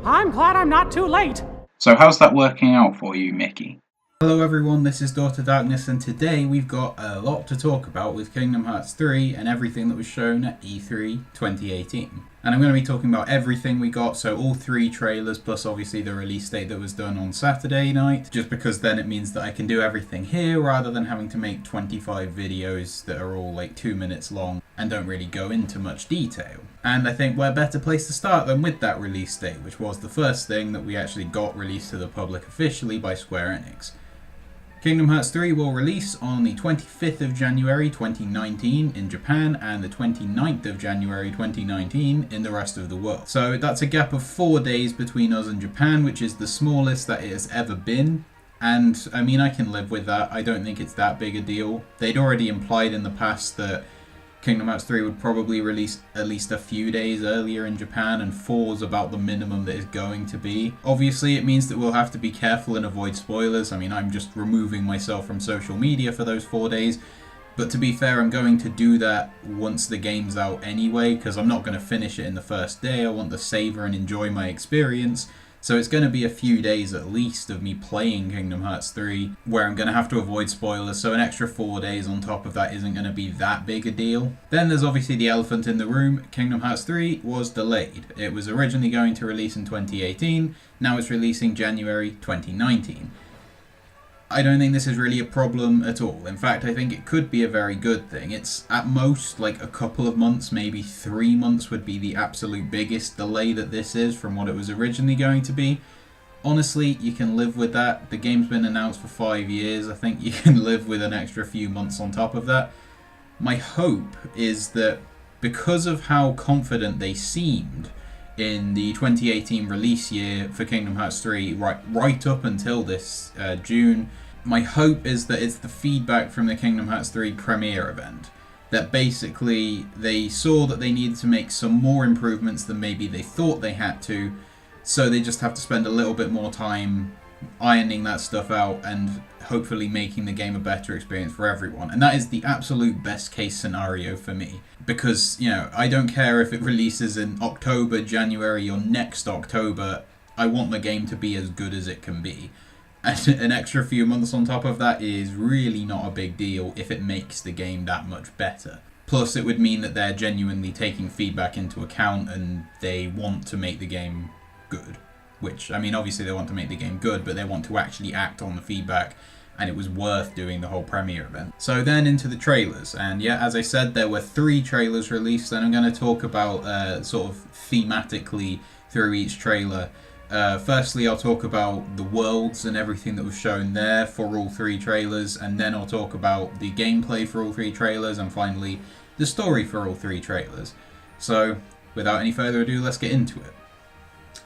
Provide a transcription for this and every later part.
I'm glad I'm not too late. So how's that working out for you, Mickey? Hello everyone, this is Daughter Darkness, and today we've got a lot to talk about with Kingdom Hearts 3 and everything that was shown at E3 2018. And I'm going to be talking about everything we got, so all 3 trailers, plus obviously the release date that was done on Saturday night, just because then it means that I can do everything here rather than having to make 25 videos that are all like 2 minutes long and don't really go into much detail. And I think we're better place to start than with that release date, which was the first thing that we actually got released to the public officially by Square Enix. Kingdom Hearts 3 will release on the 25th of January 2019 in Japan and the 29th of January 2019 in the rest of the world. So that's a gap of 4 days between us and Japan, which is the smallest that it has ever been. And I mean, I can live with that. I don't think it's that big a deal. They'd already implied in the past that Kingdom Hearts 3 would probably release at least a few days earlier in Japan, and 4 is about the minimum that it's going to be. Obviously, it means that we'll have to be careful and avoid spoilers. I mean, I'm just removing myself from social media for those 4 days. But to be fair, I'm going to do that once the game's out anyway, because I'm not going to finish it in the first day. I want to savor and enjoy my experience. So it's going to be a few days at least of me playing Kingdom Hearts 3 where I'm going to have to avoid spoilers, so an extra 4 days on top of that isn't going to be that big a deal. Then there's obviously the elephant in the room. Kingdom Hearts 3 was delayed. It was originally going to release in 2018, now it's releasing January 2019. I don't think this is really a problem at all. In fact, I think it could be a very good thing. It's at most like a couple of months, maybe 3 months would be the absolute biggest delay that this is from what it was originally going to be. Honestly, you can live with that. The game's been announced for 5 years. I think you can live with an extra few months on top of that. My hope is that because of how confident they seemed in the 2018 release year for Kingdom Hearts 3 right up until this June, my hope is that it's the feedback from the Kingdom Hearts 3 premiere event. That basically they saw that they needed to make some more improvements than maybe they thought they had to, so they just have to spend a little bit more time ironing that stuff out and hopefully making the game a better experience for everyone. And that is the absolute best case scenario for me. Because, you know, I don't care if it releases in October, January, or next October. I want the game to be as good as it can be. And an extra few months on top of that is really not a big deal if it makes the game that much better. Plus, it would mean that they're genuinely taking feedback into account and they want to make the game good. Which, I mean, obviously they want to make the game good, but they want to actually act on the feedback, and it was worth doing the whole premiere event. So then into the trailers, and yeah, as I said, there were 3 trailers released, and I'm going to talk about sort of thematically through each trailer. Firstly, I'll talk about the worlds and everything that was shown there for all 3 trailers, and then I'll talk about the gameplay for all 3 trailers, and finally, the story for all 3 trailers. So, without any further ado, let's get into it.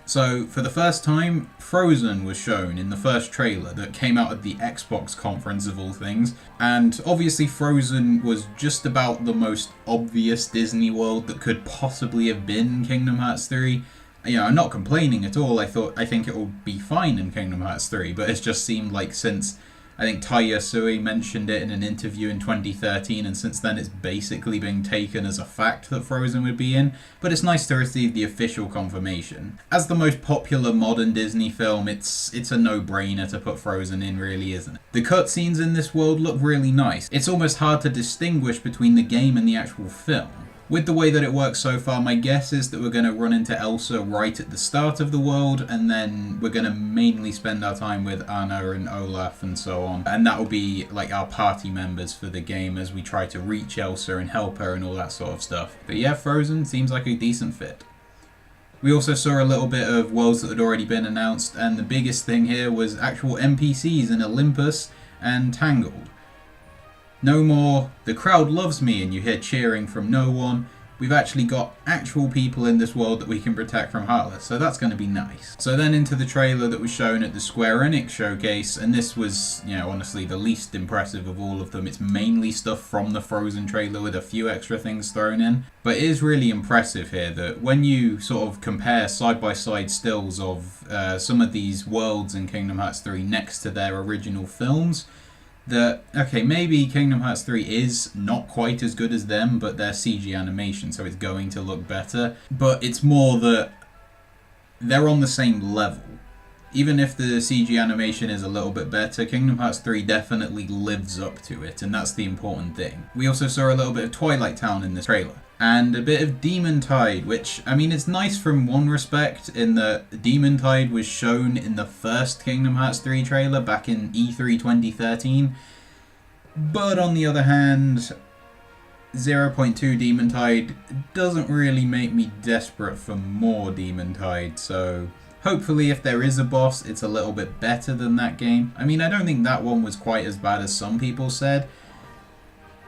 So, for the first time, Frozen was shown in the first trailer that came out at the Xbox conference of all things. And obviously Frozen was just about the most obvious Disney world that could possibly have been Kingdom Hearts 3. You know, I'm not complaining at all. I think it will be fine in Kingdom Hearts 3, but it's just seemed like since I think Taya Sui mentioned it in an interview in 2013, and since then it's basically been taken as a fact that Frozen would be in, but it's nice to receive the official confirmation. As the most popular modern Disney film, it's a no-brainer to put Frozen in, really, isn't it? The cutscenes in this world look really nice. It's almost hard to distinguish between the game and the actual film. With the way that it works so far, my guess is that we're going to run into Elsa right at the start of the world, and then we're going to mainly spend our time with Anna and Olaf and so on. And that will be like our party members for the game as we try to reach Elsa and help her and all that sort of stuff. But yeah, Frozen seems like a decent fit. We also saw a little bit of worlds that had already been announced, and the biggest thing here was actual NPCs in Olympus and Tangled. No more, the crowd loves me and you hear cheering from no one. We've actually got actual people in this world that we can protect from Heartless, so that's going to be nice. So then into the trailer that was shown at the Square Enix showcase, and this was, you know, honestly the least impressive of all of them. It's mainly stuff from the Frozen trailer with a few extra things thrown in. But it is really impressive here that when you sort of compare side-by-side stills of some of these worlds in Kingdom Hearts 3 next to their original films, that, okay, maybe Kingdom Hearts 3 is not quite as good as them, but they're CG animation, so it's going to look better. But it's more that they're on the same level. Even if the CG animation is a little bit better, Kingdom Hearts 3 definitely lives up to it, and that's the important thing. We also saw a little bit of Twilight Town in this trailer, and a bit of Demon Tide, which, I mean, it's nice from one respect in that Demon Tide was shown in the first Kingdom Hearts 3 trailer back in E3 2013, but on the other hand, 0.2 Demon Tide doesn't really make me desperate for more Demon Tide, so hopefully if there is a boss, it's a little bit better than that game. I mean, I don't think that one was quite as bad as some people said.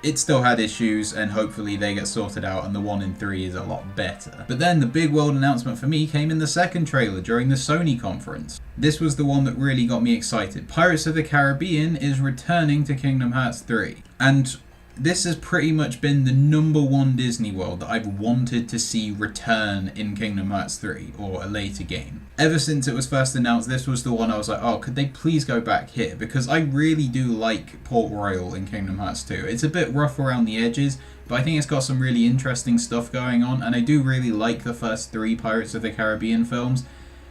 It still had issues, and hopefully they get sorted out, and the one in 3 is a lot better. But then the big world announcement for me came in the second trailer during the Sony conference. This was the one that really got me excited. Pirates of the Caribbean is returning to Kingdom Hearts 3. And this has pretty much been the #1 Disney World that I've wanted to see return in Kingdom Hearts 3, or a later game. Ever since it was first announced, this was the one I was like, oh, could they please go back here? Because I really do like Port Royal in Kingdom Hearts 2. It's a bit rough around the edges, but I think it's got some really interesting stuff going on, and I do really like the first 3 Pirates of the Caribbean films.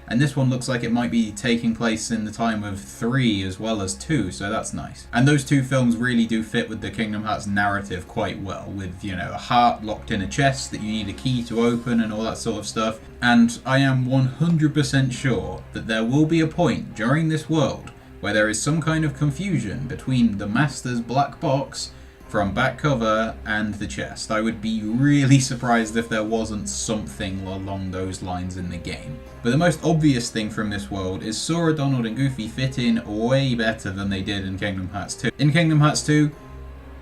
And this one looks like it might be taking place in the time of 3 as well as 2, so that's nice. And those 2 films really do fit with the Kingdom Hearts narrative quite well, with, you know, a heart locked in a chest that you need a key to open and all that sort of stuff. And I am 100% sure that there will be a point during this world where there is some kind of confusion between the Master's black box from back cover and the chest. I would be really surprised if there wasn't something along those lines in the game. But the most obvious thing from this world is Sora, Donald and Goofy fit in way better than they did in Kingdom Hearts 2. In Kingdom Hearts 2,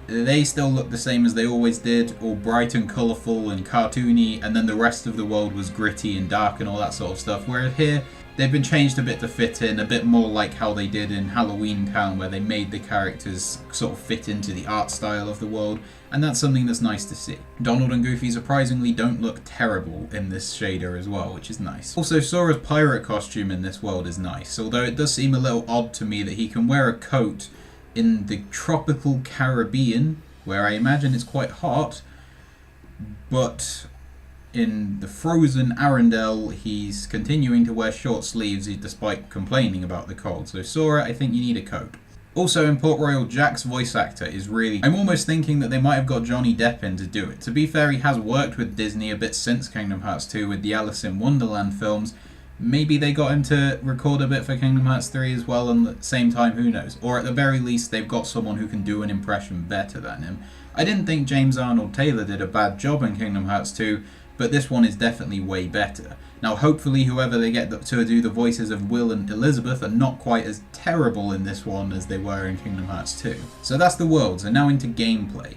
they still look the same as they always did, all bright and colourful and cartoony, and then the rest of the world was gritty and dark and all that sort of stuff. Whereas here, they've been changed a bit to fit in, a bit more like how they did in Halloween Town, where they made the characters sort of fit into the art style of the world, and that's something that's nice to see. Donald and Goofy surprisingly don't look terrible in this shader as well, which is nice. Also, Sora's pirate costume in this world is nice, although it does seem a little odd to me that he can wear a coat in the tropical Caribbean, where I imagine it's quite hot, but in the frozen Arendelle, he's continuing to wear short sleeves despite complaining about the cold. So Sora, I think you need a coat. Also in Port Royal, Jack's voice actor is really... I'm almost thinking that they might have got Johnny Depp in to do it. To be fair, he has worked with Disney a bit since Kingdom Hearts 2 with the Alice in Wonderland films. Maybe they got him to record a bit for Kingdom Hearts 3 as well, and at the same time, who knows. Or at the very least, they've got someone who can do an impression better than him. I didn't think James Arnold Taylor did a bad job in Kingdom Hearts 2, but this one is definitely way better. Now hopefully whoever they get to do the voices of Will and Elizabeth are not quite as terrible in this one as they were in Kingdom Hearts 2. So that's the worlds, and now into gameplay.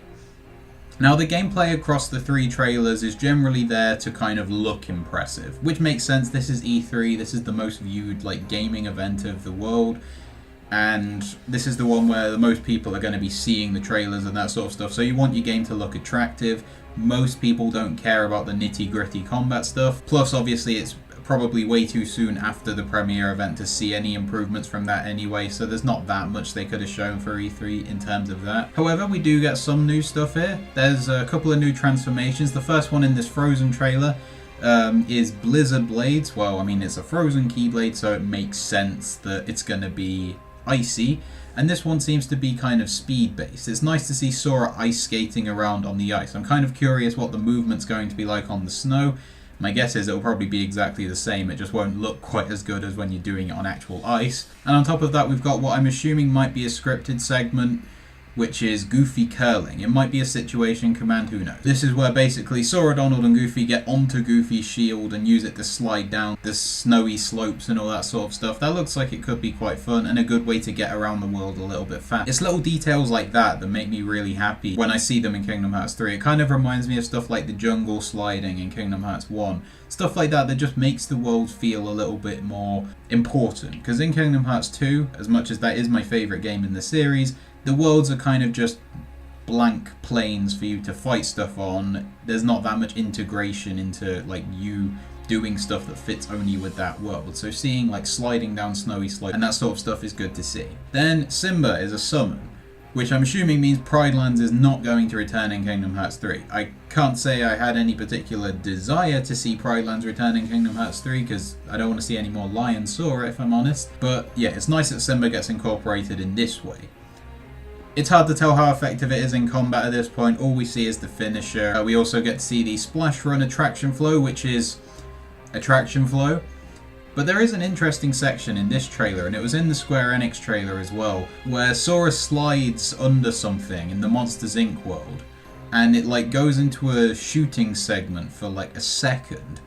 Now the gameplay across the 3 trailers is generally there to kind of look impressive, which makes sense. This is E3, this is the most viewed like gaming event of the world, and this is the one where the most people are going to be seeing the trailers and that sort of stuff, so you want your game to look attractive. Most people don't care about the nitty-gritty combat stuff, plus obviously it's probably way too soon after the premiere event to see any improvements from that anyway, so there's not that much they could have shown for E3 in terms of that. However, we do get some new stuff here. There's a couple of new transformations. The first one in this Frozen trailer is Blizzard Blades. Well, I mean, it's a Frozen Keyblade, so it makes sense that it's going to be icy. And this one seems to be kind of speed-based. It's nice to see Sora ice skating around on the ice. I'm kind of curious what the movement's going to be like on the snow. My guess is it'll probably be exactly the same, it just won't look quite as good as when you're doing it on actual ice. And on top of that, we've got what I'm assuming might be a scripted segment, which is Goofy curling. It might be a situation command, who knows. This is where basically Sora, Donald and Goofy get onto Goofy's shield and use it to slide down the snowy slopes and all that sort of stuff. That looks like it could be quite fun and a good way to get around the world a little bit fast. It's little details like that that make me really happy when I see them in Kingdom Hearts 3. It kind of reminds me of stuff like the jungle sliding in Kingdom Hearts 1. Stuff like that just makes the world feel a little bit more important. Because in Kingdom Hearts 2, as much as that is my favourite game in the series, the worlds are kind of just blank plains for you to fight stuff on. There's not that much integration into like you doing stuff that fits only with that world. So seeing like sliding down snowy slopes and that sort of stuff is good to see. Then Simba is a summon. which I'm assuming means Pride Lands is not going to return in Kingdom Hearts 3. I can't say I had any particular desire to see Pride Lands return in Kingdom Hearts 3 because I don't want to see any more Lion Sora if I'm honest. But yeah, it's nice that Simba gets incorporated in this way. It's hard to tell how effective it is in combat at this point. All we see is the finisher. We also get to see the Splash Run Attraction Flow, which is Attraction Flow. But there is an interesting section in this trailer, and it was in the Square Enix trailer as well, where Sora slides under something in the Monsters Inc. world, and it like goes into a shooting segment for like a second,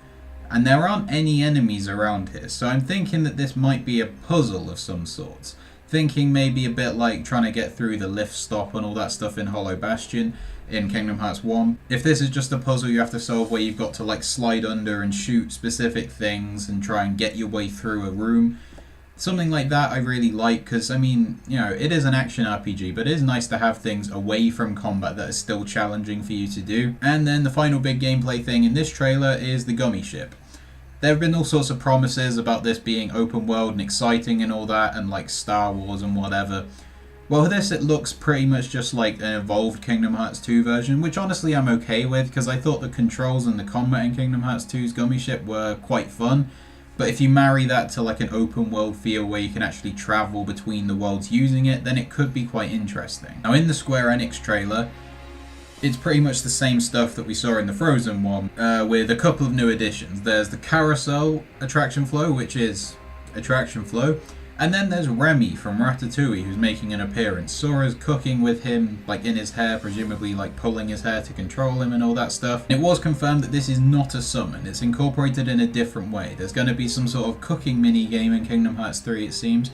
and there aren't any enemies around here, so I'm thinking that this might be a puzzle of some sorts. Thinking maybe a bit like trying to get through the lift stop and all that stuff in Hollow Bastion in Kingdom Hearts 1. If this is just a puzzle you have to solve where you've got to like slide under and shoot specific things and try and get your way through a room, something like that I really like, because I mean, you know, it is an action RPG, but it is nice to have things away from combat that are still challenging for you to do. And then the final big gameplay thing in this trailer is the Gummy Ship. There have been all sorts of promises about this being open world and exciting and all that, and like Star Wars and whatever. Well, this it looks pretty much just like an evolved Kingdom Hearts 2 version, which honestly I'm okay with, because I thought the controls and the combat in Kingdom Hearts 2's Gummy Ship were quite fun. But if you marry that to like an open world feel where you can actually travel between the worlds using it, then it could be quite interesting. Now in the Square Enix trailer, it's pretty much the same stuff that we saw in the Frozen one, with a couple of new additions. There's the Carousel Attraction Flow, which is Attraction Flow, and then there's Remy from Ratatouille, who's making an appearance. Sora's cooking with him, like in his hair, presumably like pulling his hair to control him and all that stuff. And it was confirmed that this is not a summon, it's incorporated in a different way. There's going to be some sort of cooking mini game in Kingdom Hearts 3 it seems,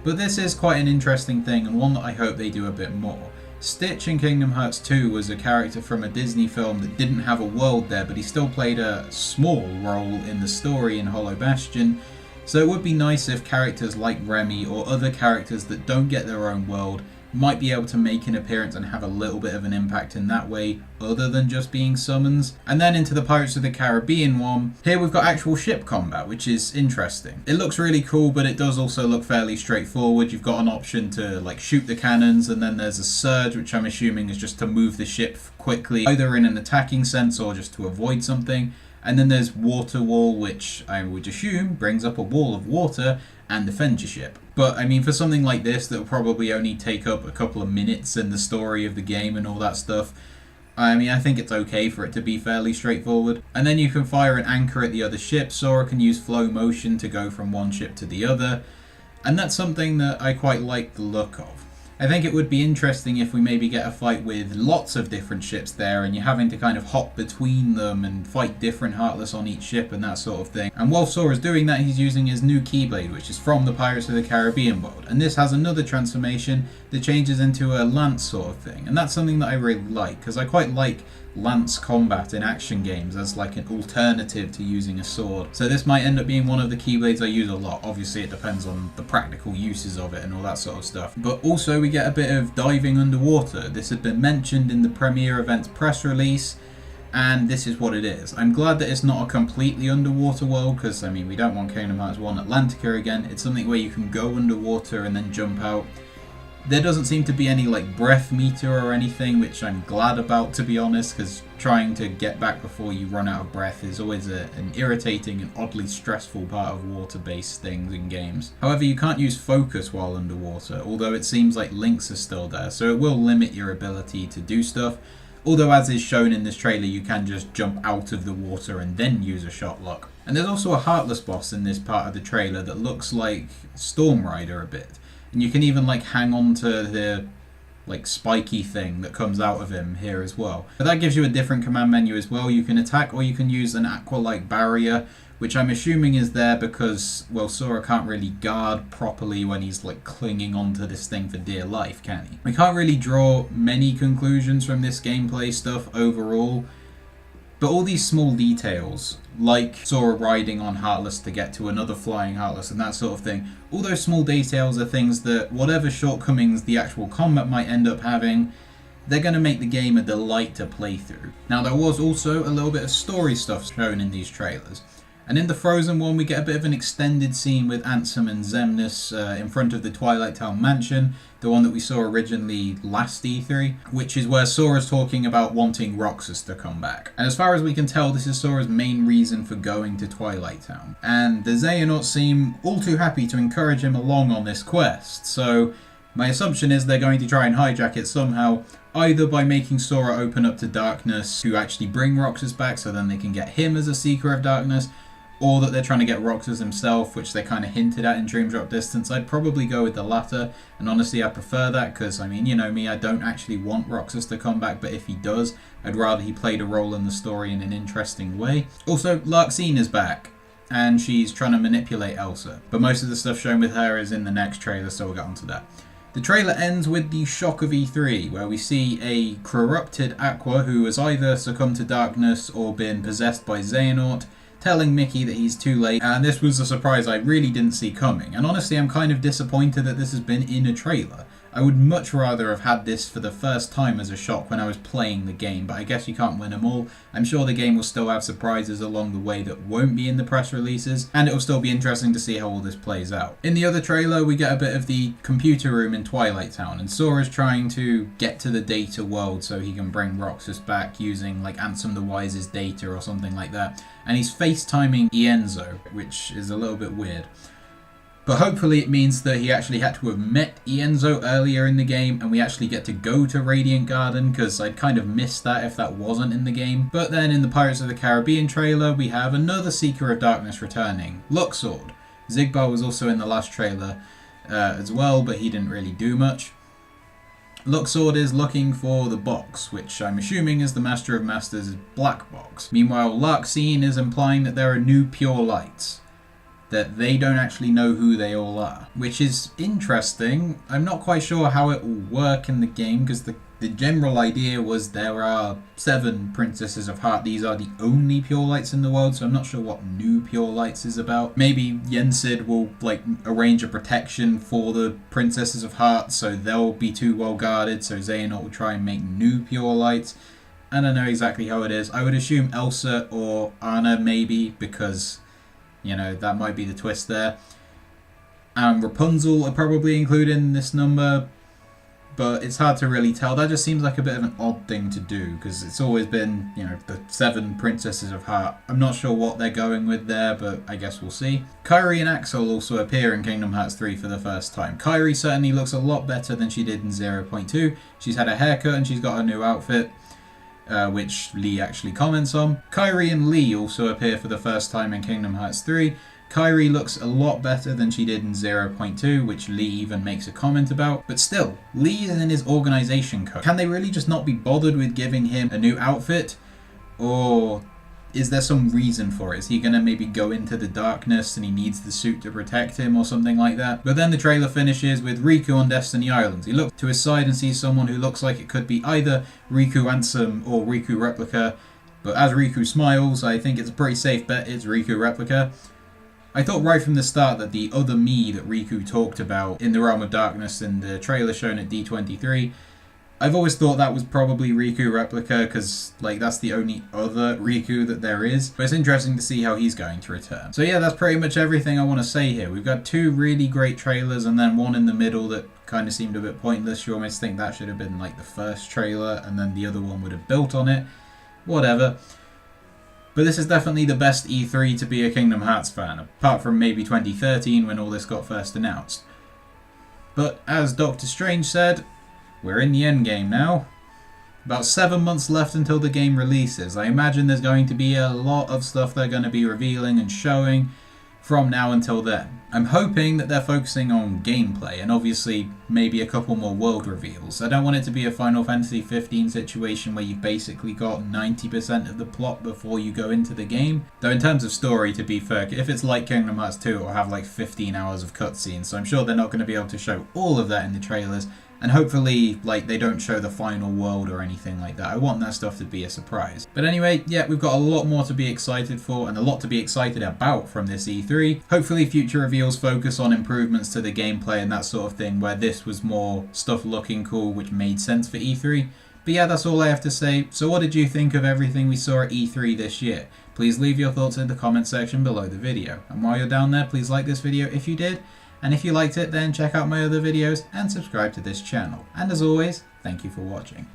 but this is quite an interesting thing and one that I hope they do a bit more. Stitch in Kingdom Hearts 2 was a character from a Disney film that didn't have a world there, but he still played a small role in the story in Hollow Bastion. So it would be nice if characters like Remy or other characters that don't get their own world might be able to make an appearance and have a little bit of an impact in that way, other than just being summons. And then into the Pirates of the Caribbean one, here we've got actual ship combat, which is interesting. It looks really cool, but it does also look fairly straightforward. You've got an option to like shoot the cannons, and then there's a surge, which I'm assuming is just to move the ship quickly, either in an attacking sense or just to avoid something. And then there's Water Wall, which I would assume brings up a wall of water and defends your ship. But I mean, for something like this that will probably only take up a couple of minutes in the story of the game and all that stuff, I mean, I think it's okay for it to be fairly straightforward. And then you can fire an anchor at the other ship. Sora can use flow motion to go from one ship to the other, and that's something that I quite like the look of. I think it would be interesting if we maybe get a fight with lots of different ships there and you're having to kind of hop between them and fight different Heartless on each ship and that sort of thing. And while Sora's doing that, he's using his new Keyblade, which is from the Pirates of the Caribbean world. And this has another transformation that changes into a lance sort of thing. And that's something that I really like, because I quite like lance combat in action games as like an alternative to using a sword. So this might end up being one of the Keyblades I use a lot. Obviously it depends on the practical uses of it and all that sort of stuff. But also we get a bit of diving underwater. This had been mentioned in the premiere event's press release, and this is what it is. I'm glad that it's not a completely underwater world, because I mean we don't want Kingdom Hearts 1 Atlantica again. It's something where you can go underwater and then jump out. There doesn't seem to be any like breath meter or anything, which I'm glad about, to be honest, because trying to get back before you run out of breath is always an irritating and oddly stressful part of water-based things in games. However, you can't use focus while underwater, although it seems like links are still there, so it will limit your ability to do stuff. Although, as is shown in this trailer, you can just jump out of the water and then use a shot lock. And there's also a Heartless boss in this part of the trailer that looks like Storm Rider a bit. And you can even like hang on to the like spiky thing that comes out of him here as well. But that gives you a different command menu as well. You can attack, or you can use an aqua-like barrier, which I'm assuming is there because, well, Sora can't really guard properly when he's like clinging onto this thing for dear life, can he? We can't really draw many conclusions from this gameplay stuff overall, but all these small details, like Sora riding on Heartless to get to another flying Heartless and that sort of thing, all those small details are things that, whatever shortcomings the actual combat might end up having, they're going to make the game a delight to play through. Now, there was also a little bit of story stuff shown in these trailers, And in the Frozen one, we get a bit of an extended scene with Ansem and Xemnas in front of the Twilight Town mansion, the one that we saw originally last E3, which is where Sora's talking about wanting Roxas to come back. And as far as we can tell, this is Sora's main reason for going to Twilight Town. And the Xehanort seem all too happy to encourage him along on this quest, so my assumption is they're going to try and hijack it somehow, either by making Sora open up to Darkness to actually bring Roxas back so then they can get him as a Seeker of Darkness, or that they're trying to get Roxas himself, which they kind of hinted at in Dream Drop Distance. I'd probably go with the latter, and honestly I prefer that because, I mean, you know me, I don't actually want Roxas to come back, but if he does, I'd rather he played a role in the story in an interesting way. Also, Larxene is back, and she's trying to manipulate Elsa, but most of the stuff shown with her is in the next trailer, so we'll get onto that. The trailer ends with the shock of E3, where we see a corrupted Aqua who has either succumbed to darkness or been possessed by Xehanort, telling Mickey that he's too late, and this was a surprise I really didn't see coming. And honestly, I'm kind of disappointed that this has been in a trailer. I would much rather have had this for the first time as a shock when I was playing the game, but I guess you can't win them all. I'm sure the game will still have surprises along the way that won't be in the press releases, and it will still be interesting to see how all this plays out. In the other trailer, we get a bit of the computer room in Twilight Town, and Sora's trying to get to the data world so he can bring Roxas back using like Ansem the Wise's data or something like that. And he's FaceTiming Ienzo, which is a little bit weird. But hopefully it means that he actually had to have met Ienzo earlier in the game and we actually get to go to Radiant Garden, because I'd kind of missed that if that wasn't in the game. But then in the Pirates of the Caribbean trailer, we have another Seeker of Darkness returning, Luxord. Xigbar was also in the last trailer as well, but he didn't really do much. Luxord is looking for the box, which I'm assuming is the Master of Masters' black box. Meanwhile, Larxene is implying that there are new pure lights, that they don't actually know who they all are, which is interesting. I'm not quite sure how it will work in the game, because the general idea was there are 7 Princesses of Heart. These are the only pure lights in the world, so I'm not sure what new pure lights is about. Maybe Yensid will like arrange a protection for the Princesses of Heart, so they'll be too well guarded, so Xehanort will try and make new pure lights. I don't know exactly how it is. I would assume Elsa or Anna maybe, because, you know, that might be the twist there. And Rapunzel are probably included in this number, but it's hard to really tell. That just seems like a bit of an odd thing to do, because it's always been, you know, the 7 Princesses of Heart. I'm not sure what they're going with there, but I guess we'll see. Kairi and Axel also appear in Kingdom Hearts 3 for the first time. Kairi certainly looks a lot better than she did in 0.2. She's had a haircut and she's got a new outfit, which Lee actually comments on. Kairi and Lee also appear for the first time in Kingdom Hearts 3. Kairi looks a lot better than she did in 0.2, which Lee even makes a comment about. But still, Lee is in his organization code. Can they really just not be bothered with giving him a new outfit? Or is there some reason for it? Is he going to maybe go into the darkness and he needs the suit to protect him or something like that? But then the trailer finishes with Riku on Destiny Islands. He looks to his side and sees someone who looks like it could be either Riku Ansem or Riku Replica. But as Riku smiles, I think it's a pretty safe bet it's Riku Replica. I thought right from the start that the other me that Riku talked about in the Realm of Darkness in the trailer shown at D23, I've always thought that was probably Riku Replica, because like that's the only other Riku that there is. But it's interesting to see how he's going to return. So yeah, that's pretty much everything I want to say here. We've got 2 really great trailers and then one in the middle that kind of seemed a bit pointless. You almost think that should have been like the first trailer and then the other one would have built on it. Whatever. But this is definitely the best E3 to be a Kingdom Hearts fan, apart from maybe 2013 when all this got first announced. But as Doctor Strange said, we're in the endgame now. About 7 months left until the game releases. I imagine there's going to be a lot of stuff they're going to be revealing and showing from now until then. I'm hoping that they're focusing on gameplay and obviously maybe a couple more world reveals. I don't want it to be a Final Fantasy 15 situation where you've basically got 90% of the plot before you go into the game. Though in terms of story, to be fair, if it's like Kingdom Hearts 2, it'll have like 15 hours of cutscenes, so I'm sure they're not going to be able to show all of that in the trailers. And hopefully, like, they don't show the final world or anything like that. I want that stuff to be a surprise. But anyway, yeah, we've got a lot more to be excited for and a lot to be excited about from this E3. Hopefully future reveals focus on improvements to the gameplay and that sort of thing, where this was more stuff looking cool, which made sense for E3. But yeah, that's all I have to say. So what did you think of everything we saw at E3 this year? Please leave your thoughts in the comment section below the video. And while you're down there, please like this video if you did. And if you liked it, then check out my other videos and subscribe to this channel. And as always, thank you for watching.